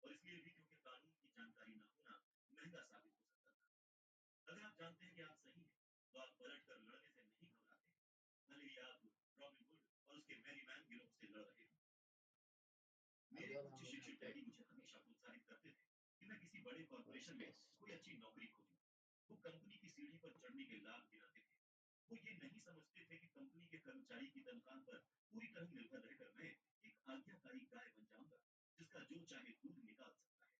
और इसलिए भी क्योंकि कानून की जानकारी ना होना महंगा साबित हो सकता था। अगर आप जानते हैं कि आप सही हैं, तो आप पलट कर लड़ने से नहीं घबराते हैं, भले ही आप रॉबिन हुड और उसके मैरीमैन गिरोह से लड़ रहे हों। मेरे अगर उच्च हम यहाँ शिक्षित पे डैडी मुझे हमेशा प्रोत्साहित करते थे कि मैं किसी बड़े कॉर्पोरेशन में यस, कोई अच्छी नौकरी खोजूं। वो कंपनी की सीढ़ी पर चढ़ने के लाभ गिनाते थे। वो ये नहीं समझते थे कि कंपनी के कर्मचारी की तनख्वाह पर पूरी तरह निर्भर रहकर मैं एक आज्ञाकारी गाय बन जाऊंगा, जिसका जो चाहे दूध निकाल सकता है।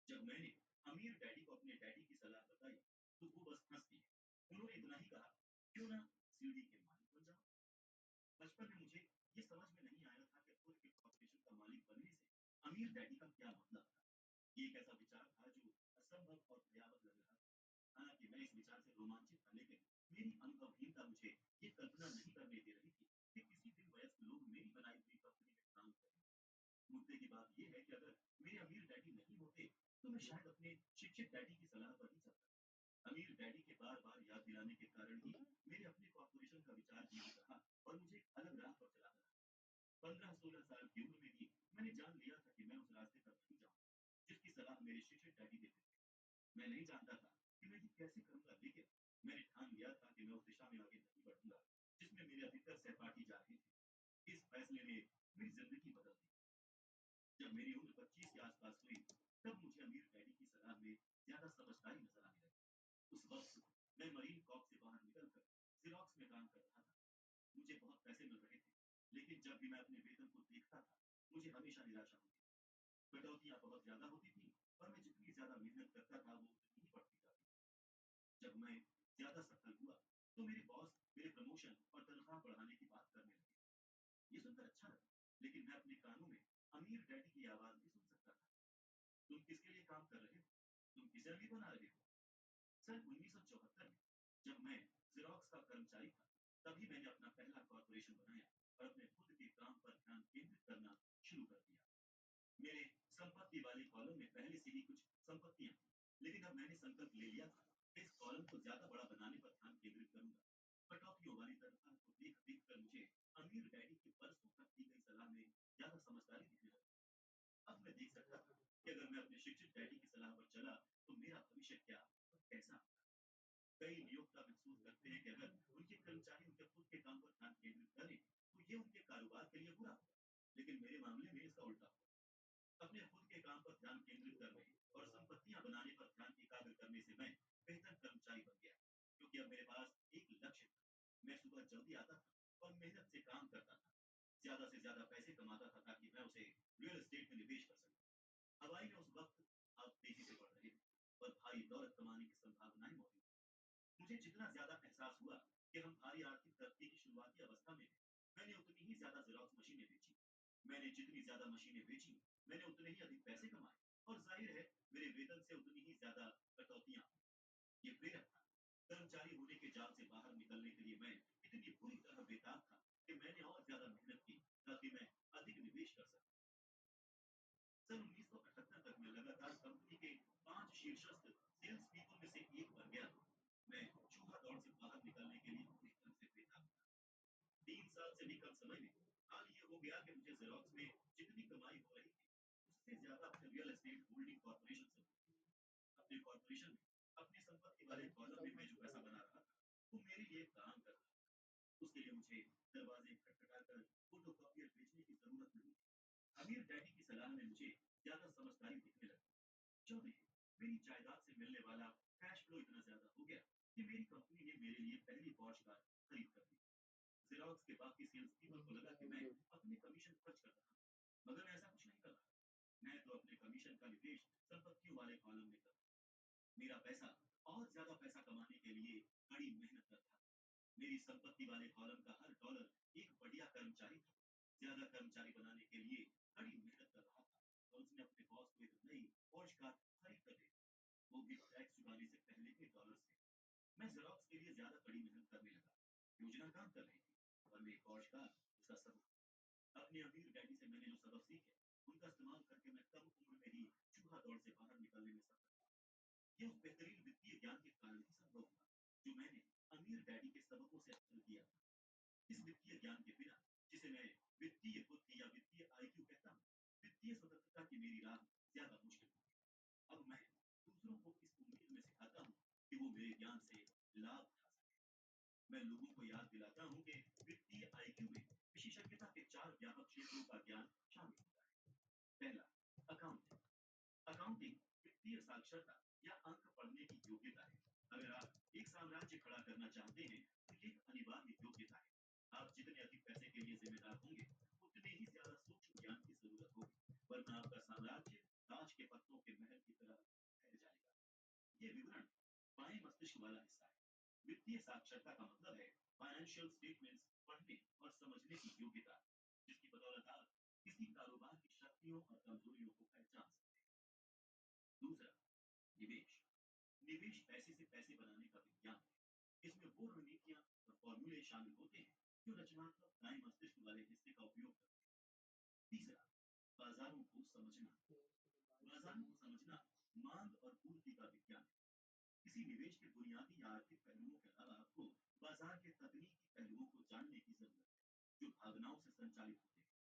जब मैंने अमीर डैडी को अपने डैडी की सलाह बताई, तो वो बस हंस दिए। उन्होंने इतना ही कहा, क्यों ना सीढ़ी के मालिक बन जाओ। बचपन में मुझे ये समझ में नहीं आया था कि खुद के कॉर्पोरेशन का मालिक बनने से अमीर डैडी का क्या मतलब था। ये एक ऐसा विचार था जो असंभव और भयावह लग रहा था। हालांकि मैं इस विचार से रोमांचित था, लेकिन मेरी अनुभवहीनता मुझे ये कल्पना नहीं करने दे रही थी कि किसी दिन वयस्क लोग मेरी बनाई हुई कंपनी में काम करें। मुद्दे की बात यह है कि अगर मेरे अमीर डैडी नहीं होते, तो मैं शायद अपने शिक्षित डैडी की सलाह पर ही चलता। अमीर डैडी के बार बार याद दिलाने के कारण ही मेरे अपने कॉर्पोरेशन का विचार जीवित रहा और मुझे एक अलग राह पर चलाता रहा। 15-16 साल की उम्र में भी मैंने जान लिया था कि मैं उस रास्ते पर नहीं जाऊंगा जिसकी सलाह मेरे शिक्षित डैडी देते थे। मैं नहीं जानता था कि मैं ये कैसे करूंगा, लेकिन मैंने ठान लिया था कि मैं उस दिशा में आगे नहीं बढ़ूंगा जिसमें मेरे अधिकतर सहपाठी जा रहे थे। इस फैसले ने मेरी जिंदगी बदल दी। जब मेरी उम्र 25 के आसपास हुई, तब मुझे अमीर डैडी की सलाह में ज्यादा समझदारी नजर आने लगी। उस वक्त मैं मरीन कॉप से बाहर निकलकर जेरोक्स में काम कर रहा था। मुझे बहुत पैसे मिल रहे थे, लेकिन जब भी मैं अपने वेतन को देखता था, मुझे हमेशा निराशा होती थी। कटौतियां बहुत ज्यादा होती थी और मैं जितनी ज्यादा मेहनत करता था, वो उतनी ही बढ़ती जाती थी। जब मैं ज्यादा सफल हुआ, तो मेरे बॉस मेरे प्रमोशन और तनख्वाह बढ़ाने की बात करने लगे। ये सुनकर अच्छा लगा, लेकिन मैं अपने कानों में अमीर डैडी की आवाज भी सुन सकता था। तुम किसके लिए काम कर रहे हो? तुम किसे अमीर बना रहे हो? सन 1974 में जब मैं जेरोक्स का कर्मचारी था, तभी मैंने अपना पहला कॉर्पोरेशन बनाया और अपने खुद के काम पर ध्यान केंद्रित करना शुरू कर दिया। मेरे संपत्ति वाले कॉलम में पहले से ही कुछ संपत्तियां थी, लेकिन अब मैंने संकल्प ले लिया था कि इस कॉलम को ज्यादा बड़ा बनाने पर ध्यान केंद्रित करूंगा। कटौतियों वाली तनख्वाह को देख देख कर मुझे अमीर डैडी की बरसों तक दी गई सलाह में ज्यादा समझदारी दिखने लगी। अब मैं देख सकता था कि अगर मैं अपने शिक्षित डैडी की सलाह पर चला, तो मेरा भविष्य क्या और कैसा होगा। कई नियोक्ता महसूस करते हैं कि अगर उनके कर्मचारी उनके खुद के काम पर ध्यान केंद्रित करें, तो ये उनके कारोबार के लिए बुरा होगा। लेकिन मेरे मामले में इसका उल्टा हुआ। अपने खुद के काम पर ध्यान केंद्रित करने और संपत्तियां बनाने पर ध्यान एकाग्र करने से मैं बेहतर कर्मचारी बन गया, क्योंकि अब मेरे पास एक लक्ष्य था। मैं सुबह जल्दी आता था और मेहनत से काम करता था, ज्यादा से ज्यादा पैसे कमाता था ताकि मैं उसे रियल एस्टेट में निवेश कर सकूं। हवाई में उस वक्त आप तेजी से बढ़ रहे थे और भारी दौलत कमाने की संभावनाएं मौजूद थी। मुझे जितना ज्यादा एहसास हुआ कि हम भारी आर्थिक तरक्की की शुरुआती अवस्था में हैं, मैंने उतनी ही ज्यादा जेरोक्स मशीनें बेची। मैंने जितनी ज्यादा मशीनें बेची, मैंने उतने ही अधिक पैसे कमाए, और जाहिर है मेरे वेतन से उतनी ही ज्यादा कटौतियां हुई। ये प्रेरक था। कर्मचारी होने के जाल से बाहर निकलने के लिए मैं इतनी बुरी तरह बेताब था कि मैंने और ज्यादा मेहनत की ताकि मैं अधिक निवेश कर सकूं। सन 1978 तक मैं लगातार कंपनी के 5 शीर्षस्थ सेल्स पीपल में से एक बन गया। मैं चूहा दौड़ से बाहर निकलने के लिए पूरी तरह से बेताब था। 3 साल से भी कम समय में हाल ये हो गया कि मुझे जेरोक्स में जितनी कमाई हो रही थी, उससे ज्यादा अपने रियल एस्टेट होल्डिंग कॉर्पोरेशन से होती थी। अपने कॉर्पोरेशन में अपनी संपत्ति वाले कॉलम में मैं जो पैसा बना रहा था, वो मेरे लिए काम कर रहा था। उसके लिए मुझे दरवाजे खटखटाकर फोटो कॉपियर बेचने की जरूरत नहीं थी। अमीर डैडी की सलाह में मुझे ज्यादा समझदारी दिखने लगी। जो नहीं, मेरी जायदाद से मिलने वाला कैश फ्लो इतना ज्यादा हो गया कि मेरी कंपनी ने मेरे लिए पहली पॉश कार खरीद कर दी। जेरोक्स के बाकी सेल्स पीपल को लगा कि मैं अपने कमीशन खर्च कर रहा हूं, मगर मैं ऐसा कुछ नहीं कर रहा। मैं तो अपने कमीशन का निवेश संपत्तियों वाले कॉलम में कर। मेरा पैसा और ज्यादा पैसा कमाने के लिए कड़ी मेहनत कर रहा था। मेरी संपत्ति वाले कॉलम का हर डॉलर एक बढ़िया कर्मचारी था। ज्यादा कर्मचारी बनाने के लिए कड़ी मेहनत कर रहा था, और उसने अपने बॉस को एक नई पॉश कार खरीद कर दी, वो भी टैक्स चुकाने से पहले के डॉलर से। मैं जेरोक्स के लिए ज्यादा कड़ी मेहनत करने लगा। योजना काम कर रही थी और मेरी पॉश कार उसका सबूत। अपने अमीर डैडी से मैंने जो सबक सीखे, उनका इस्तेमाल करके मैं कम उम्र में ही चूहा दौड़ से बाहर निकलने में सफल हुआ। ये उस बेहतरीन वित्तीय ज्ञान के कारण ही संभव हुआ जो मैंने अमीर डैडी के सबकों से हासिल किया था। इस वित्तीय ज्ञान के बिना, जिसे मैं वित्तीय बुद्धि या वित्तीय आईक्यू कहता हूँ, वित्तीय स्वतंत्रता की मेरी राह ज्यादा मुश्किल होगी। अब मैं दूसरों को इस उम्मीद में सिखाता हूँ कि वो मेरे ज्ञान से लाभ उठा सके। मैं लोगों को याद दिलाता हूँ कि वित्तीय आईक्यू में विशेषज्ञता के चार व्यापक क्षेत्रों का ज्ञान शामिल होता है। पहला, अकाउंटिंग। अकाउंटिंग वित्तीय साक्षरता या अंक पढ़ने की योग्यता है। अगर आप एक साम्राज्य खड़ा करना चाहते हैं तो ये एक अनिवार्य योग्यता है। आप जितने अधिक पैसे के लिए जिम्मेदार होंगे उतने ही ज्यादा सूक्ष्म ज्ञान की जरूरत होगी, वरना आपका साम्राज्य ताश के पत्तों के महल की तरह फैल जाएगा। ये विवरण बाएं मस्तिष्क वाला हिस्सा है। वित्तीय साक्षरता का मतलब है फाइनेंशियल स्टेटमेंट्स पढ़ने और समझने की योग्यता, जिसकी बदौलत आप किसी कारोबार की शक्तियों और कमजोरियों को पहचान सकते हैं। दूसरा, निवेश। निवेश पैसे से पैसे बनाने का विज्ञान है। इसमें वो रणनीतियां और फॉर्मूले शामिल होते हैं जो रचनात्मक दाएं मस्तिष्क वाले हिस्से का उपयोग करते हैं। तीसरा, बाजारों को समझना। बाजारों को समझना मांग और पूर्ति का विज्ञान है। किसी निवेश के बुनियादी या आर्थिक पहलुओं के अलावा आपको बाजार के तकनीकी पहलुओं को जानने की जरूरत है, जो भावनाओं से संचालित होते हैं।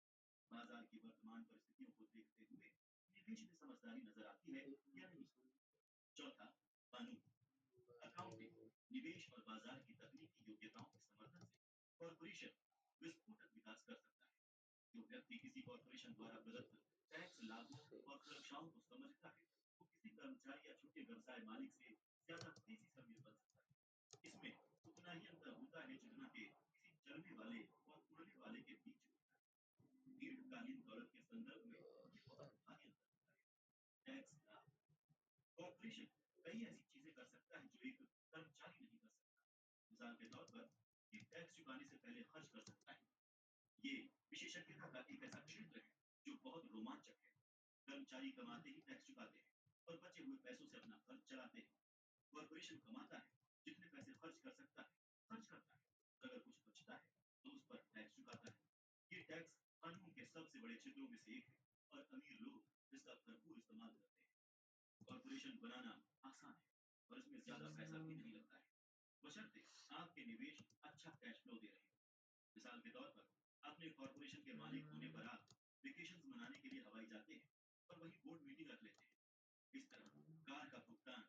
बाजार की वर्तमान परिस्थितियों को देखते हुए निवेश में समझदारी नजर आती है या नहीं। चौथा, कानून। अकाउंटिंग निवेश और बाजार की तकनीकी योग्यताओं के समर्थन से कॉरपोरेशन विस्फोटक विकास कर सकता है। जो व्यक्ति किसी कॉरपोरेशन द्वारा प्रदत्त टैक्स लाभों और सुरक्षाओं को समझता है, वो किसी कर्मचारी या छोटे व्यवसाय मालिक से ज्यादा तेजी से अमीर बन सकता है। इसमें उतना ही अंतर होता है जितना कि किसी चलने वाले और उड़ने वाले के बीच होता है। दीर्घकालीन दौलत के संदर्भ में ये बहुत भारी अंतर होता है। टैक्स लाभ। कॉरपोरेशन कई ऐसी चीजें कर सकता है जो एक कर्मचारी नहीं कर सकता। मिसाल के तौर पर ये टैक्स चुकाने से पहले खर्च कर सकता है। ये विशेषज्ञता का एक ऐसा क्षेत्र है जो बहुत रोमांचक है। कर्मचारी कमाते ही टैक्स चुकाते हैं और बचे हुए पैसों से अपना खर्च चलाते हैं। कॉरपोरेशन कमाता है, जितने पैसे खर्च कर सकता है खर्च करता है। अगर कुछ बचता है तो उस पर टैक्स चुकाता है। ये टैक्स कानून के सबसे बड़े क्षेत्रों में से एक है और अमीर लोग इसका भरपूर इस्तेमाल करते हैं। कॉरपोरेशन बनाना आसान है और इसमें ज्यादा पैसा भी नहीं लगता है, बशर्ते आपके निवेश अच्छा कैश फ्लो दे रहे हो। मिसाल के तौर पर अपने कॉरपोरेशन के मालिक होने पर आप वेकेशन मनाने के लिए हवाई जाते हैं और वही बोर्ड मीटिंग रख लेते हैं। इस तरह कार का भुगतान,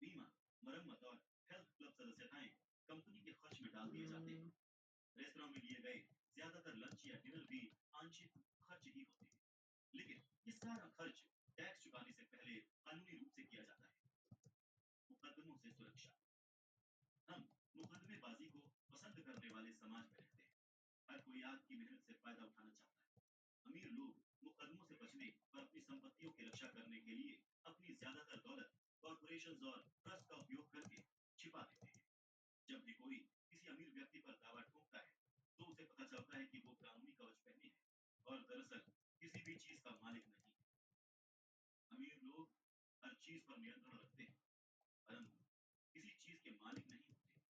बीमा, मरम्मत और हेल्थ क्लब सदस्यताएं कंपनी के खर्च में डाल दिए जाते हैं। रेस्तरां में लिए गए ज्यादातर लंच या डिनर भी आंशिक खर्च ही होते हैं, लेकिन ये सारा खर्च टैक्स चुकाने से पहले कानूनी रूप से किया जाता है। मुकदमों से सुरक्षा। हम मुकदमेबाजी को पसंद करने वाले समाज में रहते हैं। हर कोई आपकी मेहनत से फायदा उठाना चाहता है। अमीर लोग मुकदमों से बचने और अपनी संपत्तियों की रक्षा करने के लिए अपनी ज्यादातर दौलत कॉरपोरेशन और ट्रस्ट का उपयोग करके छिपा देते हैं। जब भी कोई किसी अमीर व्यक्ति पर दावा ठोकता है तो उसे पता चलता है कि वो कानूनी कवच पहने है और दरअसल किसी भी चीज का मालिक नहीं है। अमीर लोग हर चीज पर नियंत्रण रखते हैं, परंतु किसी चीज के मालिक नहीं होते।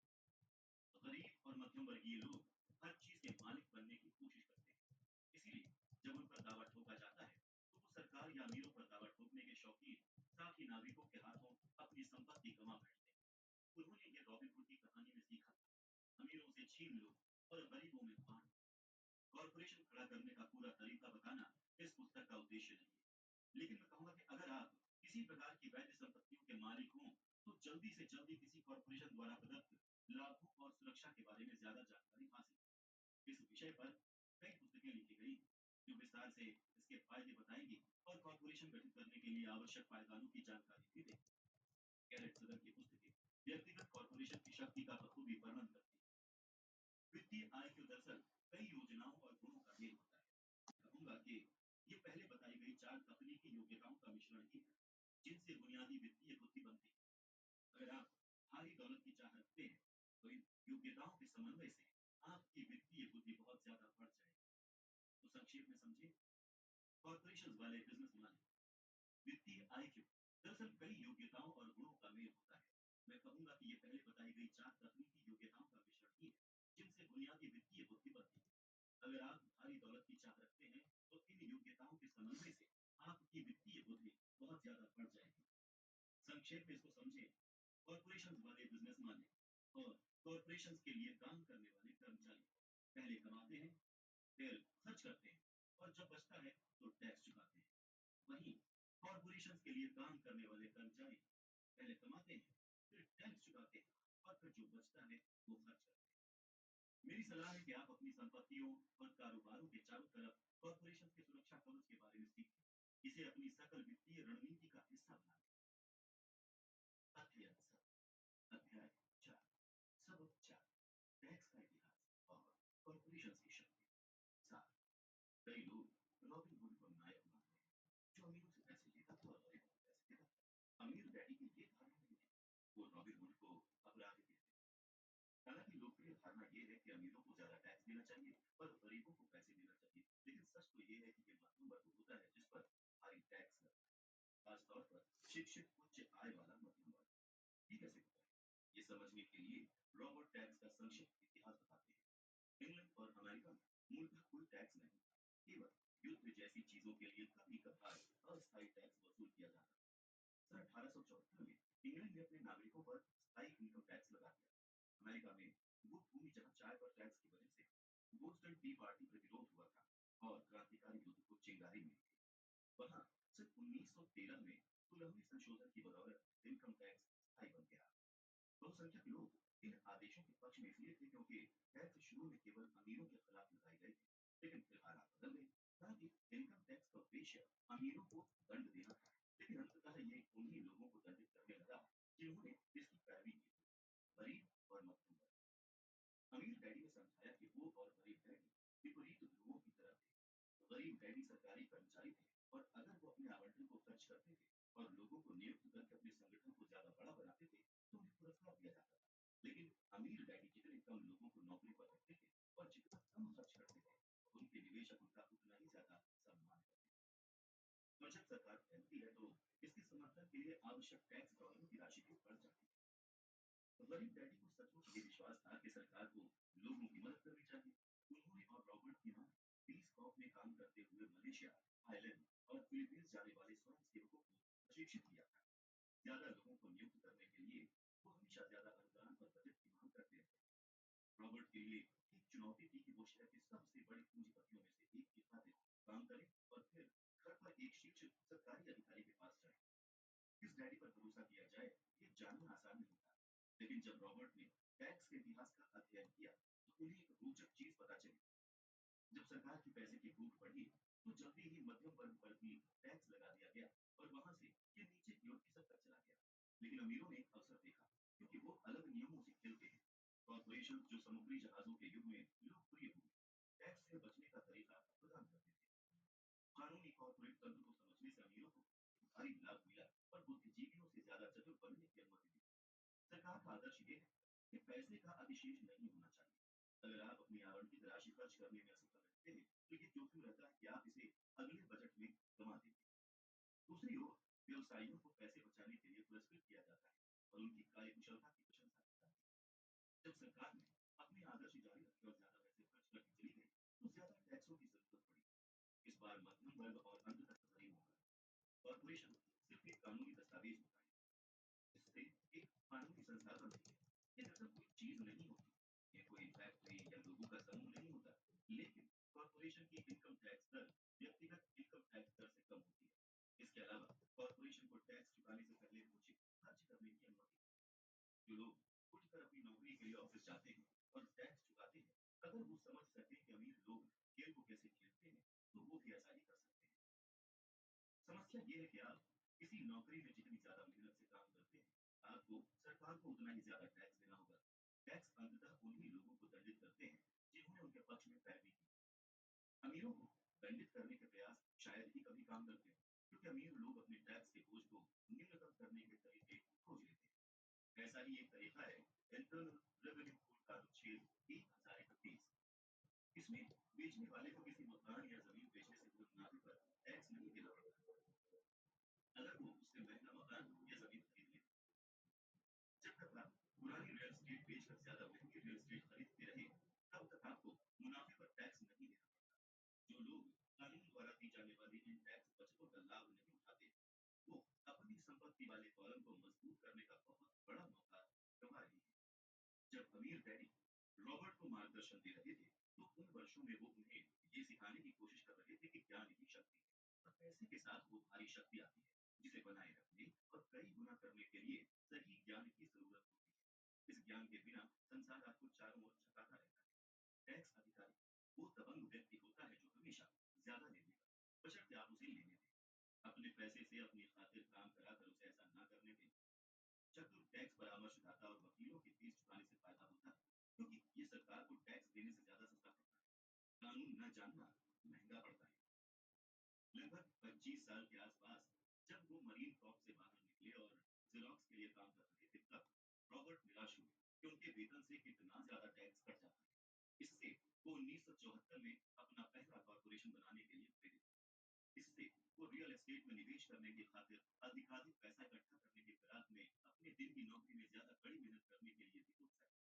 गरीब और मध्यम वर्गीय लोग हर चीज के मालिक बनने की कोशिश करते हैं। इसीलिए जब उन पर दावा ठोका जाता है तो वो सरकार या अमीरों पर दावा ठोकने के शौकीन साथी नागरिकों के हाथों अपनी संपत्ति गंवा बैठते हैं। उन्होंने ये रॉबिन हुड की कहानी में सीखा था, अमीरों से छीन लो और गरीबों में बांट। कॉरपोरेशन खड़ा करने का पूरा तरीका बताना इस पुस्तक का उद्देश्य नहीं है, लेकिन मैं कहूंगा कि अगर आप किसी प्रकार की वैध संपत्तियों के मालिक हों तो जल्दी से जल्दी किसी कॉरपोरेशन द्वारा प्रदत्त लाभों और सुरक्षा के बारे में ज्यादा जानकारी हासिल करें। इस विषय पर कई पुस्तकें लिखी गई हैं, जो विस्तार से इसके फायदे बताएंगी और कॉरपोरेशन गठित करने के लिए आवश्यक पायदानों की जानकारी भी देंगी। कैरेट सदर की पुस्तकें व्यक्तिगत कॉरपोरेशन की शक्ति का बखूबी वर्णन करती है। वित्तीय आय के दरअसल कई योजनाओं और गुणों का मेल होता है। कहूंगा कि ये पहले बताई गई चार तकनीकी योग्यताओं का मिश्रण ही है, जिनसे बुनियादी वित्तीय बुद्धि बनती है। अगर आप भारी दौलत की चाह रखते हैं तो इन योग्यताओं के समन्वय से आपकी वित्तीय बुद्धि बहुत ज्यादा बढ़ जाएगी। तो संक्षेप में समझिए, कॉर्पोरेशन वाले बिजनेस मालिक। वित्तीय आईक्यू दरअसल कई योग्यताओं और गुणों का मेल होता है। मैं कहूंगा कि ये पहले बताई गई चार तकनीकी योग्यताओं का मिश्रण ही है, जिनसे बुनियादी वित्तीय बुद्धि बनती है। अगर आप भारी दौलत की चाह रखते हैं तो इन योग्यताओं के समन्वय से आपकी वित्तीय बुद्धि बहुत ज्यादा बढ़ जाएगी। संक्षेप में इसको समझें, कॉरपोरेशन वाले बिजनेस मालिक और कॉरपोरेशन के लिए काम करने वाले कर्मचारी पहले कमाते हैं, फिर खर्च करते हैं और जब बचता है तो टैक्स चुकाते हैं। वहीं कॉर्पोरेशंस के लिए काम करने वाले कर्मचारी पहले कमाते हैं, फिर टैक्स चुकाते हैं और फिर जो बचता है वो खर्च करते हैं। मेरी सलाह है कि आप अपनी संपत्तियों और कारोबारों के चारों तरफ कॉर्पोरेशंस के सुरक्षा कवच के बारे में सीखें। इसे अपनी सकल वित्तीय रणनीति का हिस्सा बना लें। अध्ययन सब अध्याय 4 सबक 4 टैक्स का इतिहास और कॉर्पोरेशंस की शक्ति। 7 कई लोग रॉबिन हुड को नायक मानते हैं, जो अमीरों से पैसे लेता था और गरीबों को पैसे देता था। अमीर डैडी की ये धारणा नहीं थी। वो रॉबिन हुड को अपराधी कहते थे। हालांकि लोकप्रिय धारणा ये है कि अमीरों को ज्यादा टैक्स देना चाहिए और गरीबों को पैसे देना चाहिए, लेकिन सच तो ये है कि ये मध्यम वर्ग होता है जिस पर भारी टैक्स लगता है, खासतौर पर शिक्षित उच्च आय वाला मध्यम वर्ग। ये कैसे होता है, ये समझने के लिए रॉबर्ट टैक्स का संक्षिप्त इतिहास बताते हैं। इंग्लैंड और अमेरिका में मूलतः कोई टैक्स नहीं था, केवल युद्ध जैसी चीजों के लिए कभी कभार अस्थायी टैक्स वसूल किया जाता था। सन 1874 में इंग्लैंड ने अपने नागरिकों पर स्थायी इनकम टैक्स लगा दिया। अमेरिका में वो भूमि जहां चाय पर टैक्स की वजह से बोस्टन टी पार्टी प्रतिरोध हुआ था और क्रांतिकारी युद्ध को चिंगारी मिली थी, वहां सिर्फ 1913 में 16वें संशोधन की बदौलत इनकम टैक्स स्थायी बन गया। बहुसंख्यक लोग इन आदेशों के पक्ष में इसलिए थे क्योंकि टैक्स शुरू में केवल अमीरों के खिलाफ लगाए गए थे, लेकिन फिर हालात बदल गए। हालांकि इनकम टैक्स का उद्देश्य अमीरों को दंड देना था, लेकिन अंततः ये उन्हीं लोगों को दंडित करने लगा जिन्होंने इसकी पैरवी की थी, गरीब और मध्यम वर्ग। अमीर डैडी ने समझाया कि वो और गरीब डैडी विपरीत ध्रुवों की तरह थे। गरीब डैडी सरकारी कर्मचारी थे और अगर वो अपने आवंटन को खर्च करते थे और लोगों को नियुक्त करके अपने संगठन को ज्यादा बड़ा बनाते थे तो उन्हें पुरस्कार दिया जाता था। लेकिन अमीर डैडी जितने कम लोगों को नौकरी पर रखते थे और जितना कम खर्च करते थे, उनके निवेशक उनका उतना ही ज्यादा सम्मान करते थे। और जब सरकार फैलती है तो इसके समर्थन के लिए आवश्यक टैक्स डॉलरों की राशि भी बढ़ जाती है। तो गरीब डैडी को सचमुच ये विश्वास था कि सरकार को लोगों की मदद करनी चाहिए। उन्होंने और रॉबर्ट की मां पीस कॉप में काम करते हुए मलेशिया, थाईलैंड और फिलीपींस जाने वाले स्वयंसेवकों को प्रशिक्षित किया था। ज्यादा लोगों को नियुक्त करने के लिए वो हमेशा ज्यादा अनुदान और बजट की मांग करते रहे। रॉबर्ट के लिए एक चुनौती थी कि वो शहर के सबसे बड़े पूंजीपतियों में से एक के खाते काम करें और फिर घर पर एक शिक्षित सरकारी अधिकारी के पास जाए। किस डैडी पर भरोसा किया जाए, ये जानना आसान नहीं था। लेकिन जब रॉबर्ट ने टैक्स के इतिहास का अध्ययन किया तो उन्हें एक रोचक चीज पता चली। जब सरकार की पैसे की फूट बढ़ी तो जल्दी ही मध्यम वर्ग पर भी टैक्स लगा दिया गया और वहां से ये नीचे की ओर खिसक कर चला गया। लेकिन अमीरों ने एक अवसर देखा क्योंकि वो अलग नियमों से खेलते हैं। कॉर्पोरेशन जो समुद्री जहाजों के युग में लोकप्रिय हुए, टैक्स से बचने का तरीका प्रदान करते थे। कानूनी कॉर्पोरेट तंत्र को समझने से अमीरों को भारी लाभ मिला और बुद्धिजीवियों से ज्यादा चतुर बनने की अनुमति दी। सरकार का आदर्श ये है कि पैसे का अधिशेष नहीं होना चाहिए। अगर आप अपनी आवंटित राशि खर्च करने में असफल रहते हैं तो ये जोखिम रहता है कि आप इसे अगले बजट में गंवा देंगे। दूसरी ओर व्यवसायियों को पैसे बचाने के लिए पुरस्कृत किया जाता है और उनकी कार्यकुशलता की प्रशंसा की जाती है। जब सरकार ने अपने आदर्श जारी रखे और ज्यादा पैसे खर्च करके चली गई तो ज्यादा टैक्सों की जरूरत पड़ी। इस बार मध्यम वर्ग और अंततः गरीब होगा। कॉर्पोरेशन सिर्फ एक कानूनी दस्तावेज होता है, इससे एक कानूनी संस्था बनती है। ये दरअसल कोई चीज नहीं होती, ये कोई फैक्ट्री या लोगों का समूह नहीं होता। लेकिन कॉर्पोरेशन की इनकम टैक्स दर व्यक्तिगत इनकम टैक्स दर से कम होती है। इसके अलावा कॉर्पोरेशन को टैक्स चुकाने से पहले कुछ खर्च करने की अनुमति है। जो लोग उठकर अपनी नौकरी के लिए ऑफिस जाते हैं और टैक्स चुकाते हैं, अगर वो समझ सके कि अमीर लोग खेल को कैसे खेलते हैं तो वो भी ऐसा ही कर सकते हैं। समस्या ये है कि आप किसी नौकरी में जितनी ज्यादा मेहनत से काम करते हैं, आपको सरकार को उतना ही ज्यादा टैक्स देना होगा। टैक्स अंततः उन्हीं लोगों को दंडित करते हैं जिन्होंने उनके पक्ष में पैरवी की। अमीरों को दंडित करने के प्रयास शायद ही कभी काम करते हैं, क्योंकि अमीर लोग अपने टैक्स के बोझ को न्यूनतम करने के तरीके खोज लेते हैं। ऐसा ही एक तरीका है इंटरनल रेवेन्यू कोड का अनुच्छेद 1031। इसमें बेचने वाले को किसी मकान या जमीन बेचने से पूर्व मुनाफे पर टैक्स नहीं देना पड़ता, अगर वो उससे महंगा मकान या जमीन खरीद ले। जब तक आप पुरानी रियल एस्टेट बेचकर ज्यादा महंगी रियल एस्टेट खरीदते रहे, तब तक आपको मुनाफे पर टैक्स नहीं देना पड़ता। जो लोग कानून द्वारा दी जाने वाली इन टैक्स बचतों का लाभ नहीं उठाते, वो अपनी संपत्ति वाले कॉलम को मजबूत करने का बहुत बड़ा मौका गंवा रही है। जब अमीर डैडी रॉबर्ट को मार्गदर्शन दे रहे थे तो उन वर्षों में वो उन्हें ये सिखाने की कोशिश कर रहे थे कि ज्ञान ही शक्ति है। और पैसे के साथ वो भारी शक्ति आती है, जिसे बनाए रखने और कई गुना करने के लिए सही ज्ञान की जरूरत होती है। इस ज्ञान के बिना संसार आपको चारों ओर झकाता रहता है। टैक्स अधिकारी वो दबंग व्यक्ति होता है जो हमेशा ज्यादा ले लेगा, बशर्ते आप उसे लेने दें। अपने पैसे से अपनी खातिर काम कराकर उसे ऐसा ना करने दें। चतुर टैक्स परामर्शदाता और वकीलों की फीस चुकाने से फायदा होता है, क्योंकि ये सरकार को टैक्स देने से ज्यादा सस्ता पड़ता है। कानून न जानना महंगा पड़ता है। लगभग 25 साल के आसपास जब वो मरीन कॉर्प से बाहर निकले और जेरोक्स के लिए काम कर रहे थे, तब रॉबर्ट निराश हुए कि उनके वेतन से कितना ज्यादा टैक्स कट जाता है। इससे वो 1974 में अपना पहला कॉरपोरेशन बनाने के लिए प्रेरित हुए। इससे वो रियल एस्टेट में निवेश करने की खातिर अधिकाधिक पैसा इकट्ठा करने की फिराक में अपने दिन की नौकरी में ज्यादा कड़ी मेहनत करने के लिए भी उत्साहित।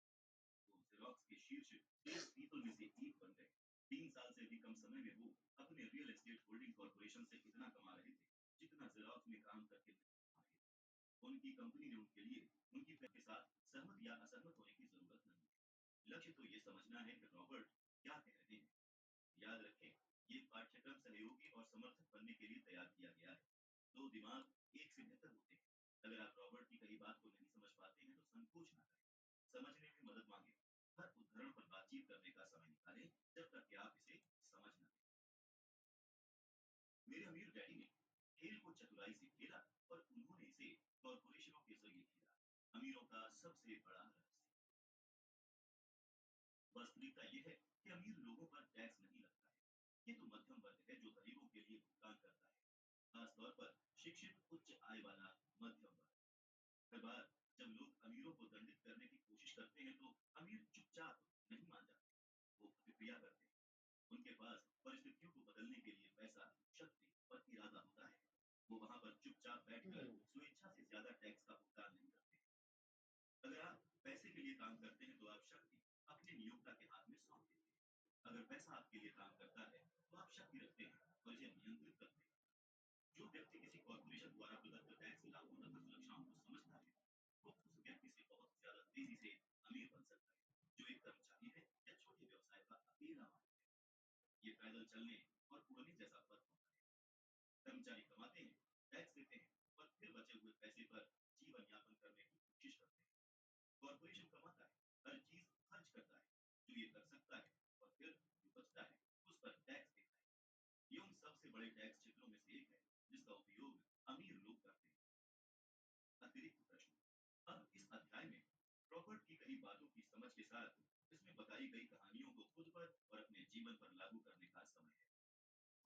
वो जेरोक्स के शीर्ष 30 पीपल में से एक बन गए। 3 साल से भी कम समय में वो अपने रियल एस्टेट होल्डिंग कॉर्पोरेशन से इतना कमा रहे थे, जितना जेरोक्स में काम करके नहीं कमा रहे थे। उनकी कंपनी ने उनके लिए उनकी के साथ सहमत या असहमत होने की जरूरत नहीं है। लक्ष्य तो ये समझना है कि रॉबर्ट क्या कह रहे हैं। याद रखें, ये पाठ्यक्रम सहयोगी और समर्थक बनने के लिए तैयार किया गया है। दो दिमाग एक से बेहतर होते हैं। अगर आप रॉबर्ट की कही बात को नहीं समझ पाते हैं तो संकोच ना करें, समझने में मदद मांगे। हर उदाहरण पर बातचीत करने का समय निकालें जब तक कि आप इसे समझ न लें। मेरे अमीर डैडी ने खेल को चतुराई से खेला और उन्होंने इसे कॉरपोरेशनों के जरिए खेला। अमीरों का सबसे बड़ा रहस्य। वास्तविकता यह है कि अमीर लोगों पर टैक्स नहीं लगता है। ये तो मध्यम वर्ग है जो गरीबों के लिए भुगतान करता है, खासतौर पर शिक्षित उच्च आय वाला मध्यम वर्ग। हर बार जब लोग अमीरों को दंडित करने की कोशिश करते हैं तो अमीर चुपचाप नहीं मान जाते, वो प्रतिक्रिया करते हैं। उनके पास परिस्थितियों को बदलने के लिए पैसा, शक्ति और इरादा होता है। वो वहां पर चुपचाप बैठकर स्वेच्छा से ज्यादा टैक्स का भुगतान नहीं करते। अगर आप पैसे के लिए काम करते हैं तो आप शक्ति अपने नियोक्ता के हाथ में सौंप देते हैं। अगर पैसा आपके लिए काम करता है तो आप शक्ति रखते हैं और इसे नियंत्रित करते हैं। जो व्यक्ति किसी कॉर्पोरेशन द्वारा प्रदत्त टैक्स लाभों तथा सुरक्षाओं को समझता है, वो उस व्यक्ति से बहुत ज्यादा तेजी से अमीर बन सकता है जो एक कर्मचारी है या छोटे व्यवसाय का अकेला मालिक है। ये पैदल चलने और उड़ने जैसा फर्क होता है। कर्मचारी कमाते हैं, टैक्स देते हैं और फिर बचे हुए पैसे पर जीवन यापन करने की कोशिश करते हैं। कॉर्पोरेशन कमाता है, हर चीज खर्च करता है जो ये कर सकता है, और फिर जो बचता है उस पर टैक्स देता है। ये उन सबसे बड़े टैक्स क्षेत्रों में से एक है जिसका उपयोग अमीर लोग करते हैं। अतिरिक्त प्रश्न। अब इस अध्याय में रॉबर्ट की कई बातों की समझ के साथ इसमें बताई गई कहानियों को खुद पर और अपने जीवन पर लागू करने का समय है।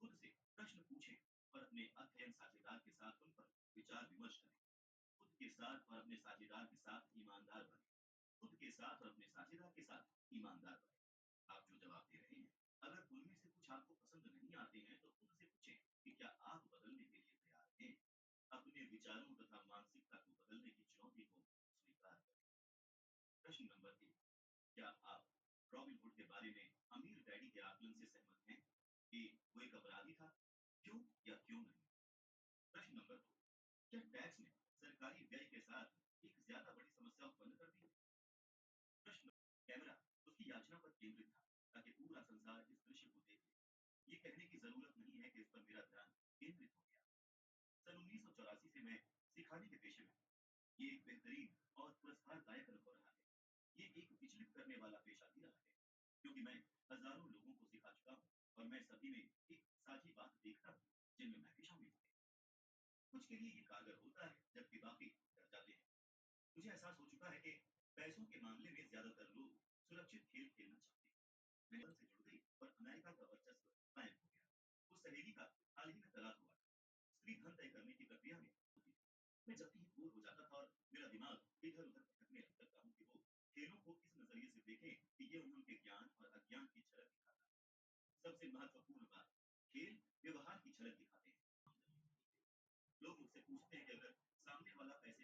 खुद से प्रश्न पूछें और अपने अध्ययन साझेदार के साथ उन पर विचार विमर्श करें। खुद के साथ और अपने साझेदार के साथ ईमानदार बने। खुद के साथ और अपने साझेदार के साथ ईमानदार बने। आप जो जवाब दे रहे हैं, अगर उनमें से कुछ आपको पसंद नहीं आते हैं तो खुद से पूछें कि क्या आप बदलने के लिए तैयार हैं। अपने विचारों तथा मानसिकता को बदलने की चुनौती को स्वीकार करें। प्रश्न नंबर एक। क्या आप रॉबिन हुड के बारे में अमीर डैडी के आकलन से सहमत हैं कि वो एक अपराधी था? क्यों या क्यों नहीं? प्रश्न नंबर दो। क्या टैक्स ने सरकारी व्यय के साथ एक ज्यादा बड़ी समस्या उत्पन्न कर दी है? प्रश्न। कैमरा उसकी याचना पर केंद्रित था ताकि पूरा संसार इस दृश्य को देख ले। ये कहने की जरूरत नहीं है कि इस पर मेरा ध्यान केंद्रित हो गया। सन 1984 से मैं सिखाने के पेशे में हूँ। ये एक बेहतरीन और पुरस्कारदायक अनुभव रहा है। ये एक विचलित करने वाला पेशा भी रहा है, क्योंकि मैं हजारों लोगों को सिखा चुका हूँ और मैं सभी में एक साझी बात देखता हूँ जिनमें मैं भी शामिल हूँ। कुछ के लिए ये कारगर होता है जबकि बाकी डर जाते हैं। मुझे एहसास हो चुका है कि पैसों के मामले में ज्यादातर लोग सुरक्षित खेल खेलना चाहते हैं। मैंने से जुड़ गई और अमेरिका का वर्चस्व कायम हो गया। उस सहेली का हाल ही में तलाक हुआ था। स्त्री धन तय करने की प्रक्रिया में होती थी। मैं जब भी बोर हो जाता था और मेरा दिमाग इधर उधर भटकने लगता हूँ कि वो खेलों को इस नजरिए से देखें कि ये उनके ज्ञान और अज्ञान की झलक दिखाता है। सबसे महत्वपूर्ण बात, खेल व्यवहार की झलक दिखाते हैं। लोग मुझसे पूछते हैं कि अगर सामने वाला पैसे